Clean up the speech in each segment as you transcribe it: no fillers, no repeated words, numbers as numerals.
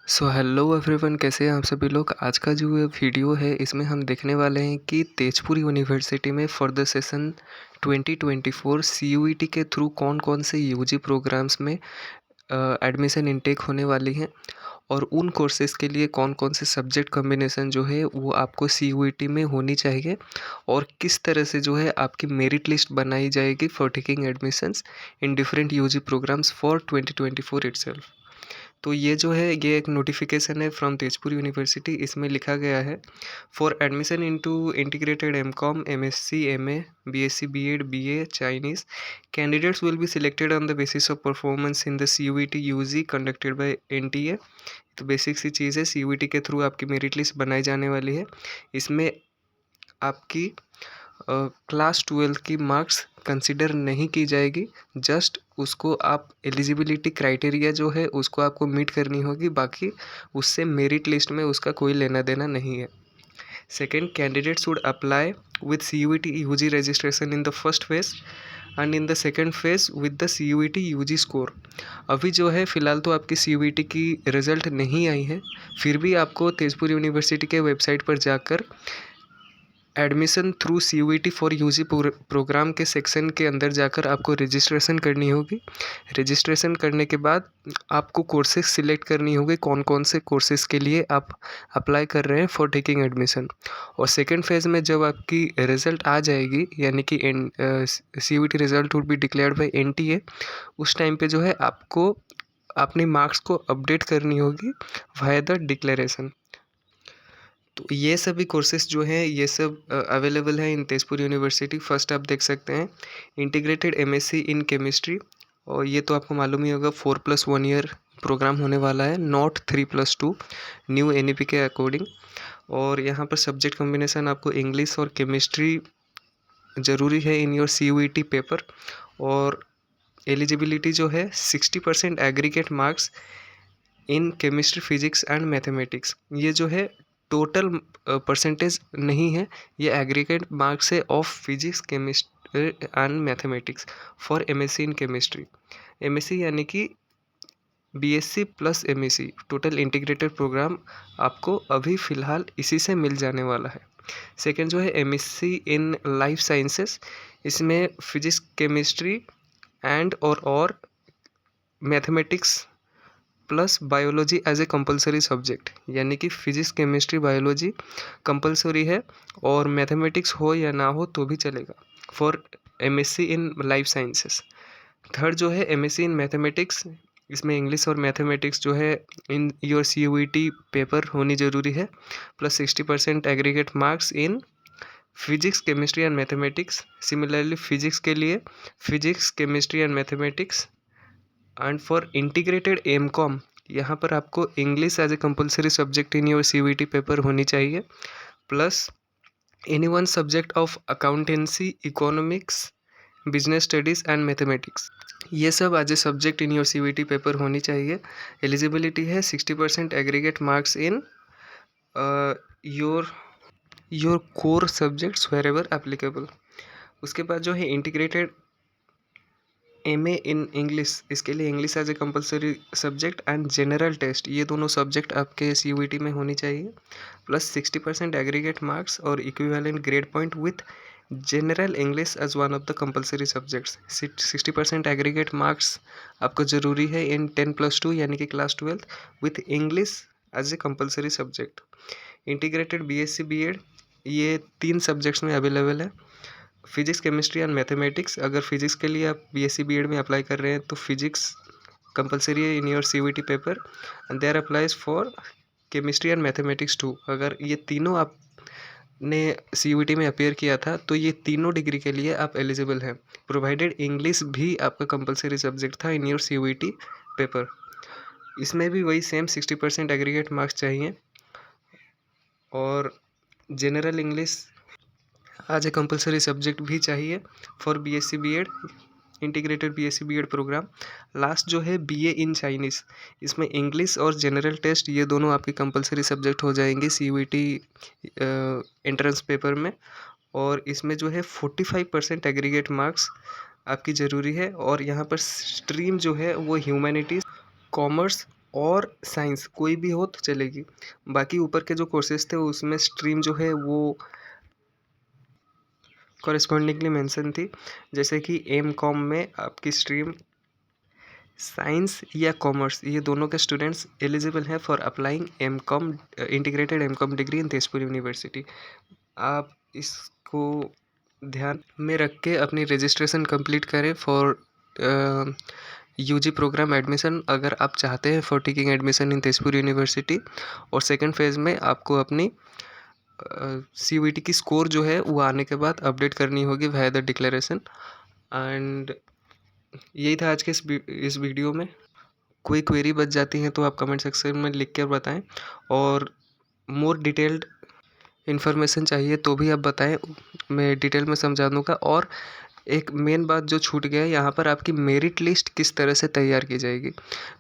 So hello everyone, कैसे हैं आप सभी लोग। आज का जो ये वीडियो है इसमें हम देखने वाले हैं कि तेजपुर यूनिवर्सिटी में फॉर द सेशन 2024 सीयूईटी के थ्रू कौन कौन से यूजी प्रोग्राम्स में एडमिशन इनटेक होने वाली हैं और उन कोर्सेज़ के लिए कौन कौन से सब्जेक्ट कॉम्बिनेशन जो है वो आपको सीयूईटी में होनी चाहिए और किस तरह से जो है आपकी मेरिट लिस्ट बनाई जाएगी for taking admissions in different UG programs for 2024 itself. तो ये जो है ये एक नोटिफिकेशन है फ्रॉम तेजपुर यूनिवर्सिटी। इसमें लिखा गया है for admission into integrated MCom MSc MA BSc BEd BA Chinese candidates will be selected on the basis of performance in the CUET UG conducted by NTA. तो बेसिक सी चीज़ है, सीयूईटी के थ्रू आपकी मेरिट लिस्ट बनाई जाने वाली है। इसमें आपकी क्लास 12 की मार्क्स कंसिडर नहीं की जाएगी। जस्ट उसको आप एलिजिबिलिटी क्राइटेरिया जो है उसको आपको मीट करनी होगी, बाकी उससे मेरिट लिस्ट में उसका कोई लेना देना नहीं है। Second, candidates would apply with CUET UG registration in the first phase and in the second phase with the CUET UG score. अभी जो है फ़िलहाल तो आपकी सीयूईटी की रिज़ल्ट नहीं आई है, फिर भी आपको तेजपुर यूनिवर्सिटी के वेबसाइट पर जाकर admission through CUET for UG program के सेक्शन के अंदर जाकर आपको रजिस्ट्रेशन करनी होगी। रजिस्ट्रेशन करने के बाद आपको कोर्सेज सिलेक्ट करनी होगी, कौन कौन से कोर्सेज के लिए आप अप्लाई कर रहे हैं फॉर टेकिंग एडमिशन। और सेकेंड फेज़ में जब आपकी रिज़ल्ट आ जाएगी, यानी कि CUET result would be declared by NTA, उस टाइम पे जो है आपको अपनी मार्क्स को अपडेट करनी होगी वाया द डिक्लेरेशन। तो ये सभी कोर्सेज जो हैं ये सब अवेलेबल हैं इन तेजपुर यूनिवर्सिटी। फर्स्ट आप देख सकते हैं इंटीग्रेटेड एमएससी इन केमिस्ट्री, और ये तो आपको मालूम ही होगा 4+1 ईयर प्रोग्राम होने वाला है, नॉट 3+2 न्यू एनईपी के अकॉर्डिंग। और यहाँ पर सब्जेक्ट कॉम्बिनेशन आपको इंग्लिश और केमिस्ट्री ज़रूरी है इन योर सीयूईटी पेपर। और एलिजिबिलिटी जो है 60% aggregate marks in chemistry physics and mathematics. ये जो है टोटल परसेंटेज नहीं है, ये एग्रीगेट मार्क्स है of physics chemistry and mathematics for MSc in chemistry. MSc यानी कि BSc plus MSc total integrated program आपको अभी फ़िलहाल इसी से मिल जाने वाला है। सेकेंड जो है एमएससी इन लाइफ साइंसेस, इसमें फिजिक्स केमिस्ट्री एंड और mathematics plus biology as a compulsory subject, यानी कि फिजिक्स केमिस्ट्री बायोलॉजी कंपलसरी है और मैथमेटिक्स हो या ना हो तो भी चलेगा for MSc in life sciences. Third जो है एमएससी इन मैथमेटिक्स, इसमें इंग्लिश और मैथमेटिक्स जो है इन योर सीयूईटी पेपर होनी ज़रूरी है, plus 60% aggregate marks in physics chemistry and mathematics. Similarly physics के लिए physics chemistry and mathematics. And for integrated MCom, यहाँ पर आपको English as a compulsory subject in your CUET paper होनी चाहिए, plus any one subject of accountancy economics business studies and mathematics. ये सब as a subject in your CUET paper होनी चाहिए। Eligibility है 60% aggregate marks in your core subjects wherever applicable. उसके बाद जो है इंटीग्रेटेड एमए इन इंग्लिश, इसके लिए English as a compulsory subject and general test, ये दोनों सब्जेक्ट आपके सीयूईटी में होनी चाहिए, प्लस 60% एग्रीगेट मार्क्स और equivalent grade point with general English as one of the compulsory subjects. 60% aggregate marks आपको ज़रूरी है इन 10+2 यानी कि class 12 with English as a compulsory subject. Integrated BSc BEd, ये 3 सब्जेक्ट्स में अवेलेबल है, फिजिक्स केमिस्ट्री एंड मैथमेटिक्स। अगर physics के लिए आप बीएससी बीएड में अप्लाई कर रहे हैं तो फिजिक्स कंपलसरी है in your CUET paper and there applies for chemistry and mathematics too. अगर ये तीनों आपने सीयूईटी में अपेयर किया था तो ये तीनों डिग्री के लिए आप एलिजिबल हैं, प्रोवाइडेड इंग्लिश भी आपका कंपलसरी सब्जेक्ट था इन योर सीयूईटी पेपर। इसमें भी वही सेम 60% एग्रीगेट मार्क्स चाहिए और general English as a compulsory subject भी चाहिए for BSc BEd, integrated BSc BEd program. Last जो है बीए इन चाइनीज़, इसमें इंग्लिश और जनरल टेस्ट ये दोनों आपके कंपलसरी सब्जेक्ट हो जाएंगे सीयूईटी एंट्रेंस पेपर में। और इसमें जो है 45% एग्रीगेट मार्क्स आपकी ज़रूरी है। और यहाँ पर स्ट्रीम जो है वो ह्यूमैनिटीज़, कॉमर्स और साइंस कोई भी हो तो चलेगी। बाकी ऊपर के जो कोर्सेज थे उसमें स्ट्रीम जो है वो कॉरेस्पॉन्डिंगली मेंशन थी, जैसे कि एम कॉम में आपकी स्ट्रीम साइंस या कॉमर्स, ये दोनों के स्टूडेंट्स एलिजिबल हैं for applying M Com, integrated M Com degree in Tezpur University. आप इसको ध्यान में रख के अपनी रजिस्ट्रेशन कंप्लीट करें फॉर यूजी प्रोग्राम एडमिशन, अगर आप चाहते हैं for taking admission in Tezpur University. और सेकेंड फेज़ में आपको अपनी CUET की स्कोर जो है वो आने के बाद अपडेट करनी होगी वाया द डिक्लेरेशन। एंड यही था आज के इस वीडियो में। कोई क्वेरी बच जाती है तो आप कमेंट सेक्शन में लिख कर बताएं, और मोर डिटेल्ड इन्फॉर्मेशन चाहिए तो भी आप बताएं, मैं डिटेल में समझा दूँगा। और एक मेन बात जो छूट गया है, यहाँ पर आपकी मेरिट लिस्ट किस तरह से तैयार की जाएगी।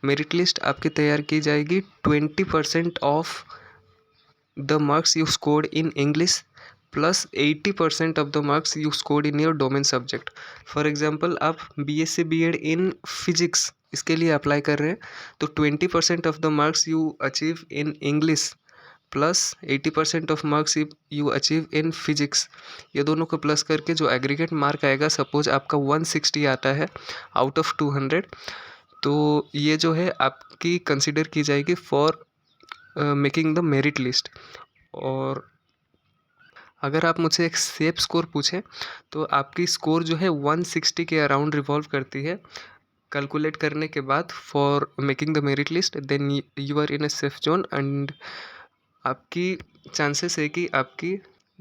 मेरिट लिस्ट आपकी तैयार की जाएगी 20% of the marks you scored in English plus 80% of the marks you scored in your domain subject। For example आप BSc B.Ed इन फिजिक्स इसके लिए अप्लाई कर रहे हैं, तो 20% of the marks you achieve in English plus 80% of marks you achieve in physics, ये दोनों को प्लस करके जो एग्रीगेट मार्क आएगा, सपोज आपका 160 आता है आउट ऑफ 200, तो ये जो है आपकी कंसिडर की जाएगी for making the merit list. और अगर आप मुझसे एक सेफ स्कोर पूछें तो आपकी स्कोर जो है 160 के अराउंड रिवॉल्व करती है कैलकुलेट करने के बाद for making the merit list, then you are in a safe zone and आपकी चांसेस है कि आपकी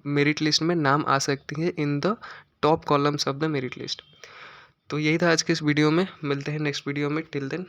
मेरिट लिस्ट में नाम आ सकती है in the top columns of the merit list. तो यही था आज के इस वीडियो में, मिलते हैं नेक्स्ट वीडियो में, टिल देन।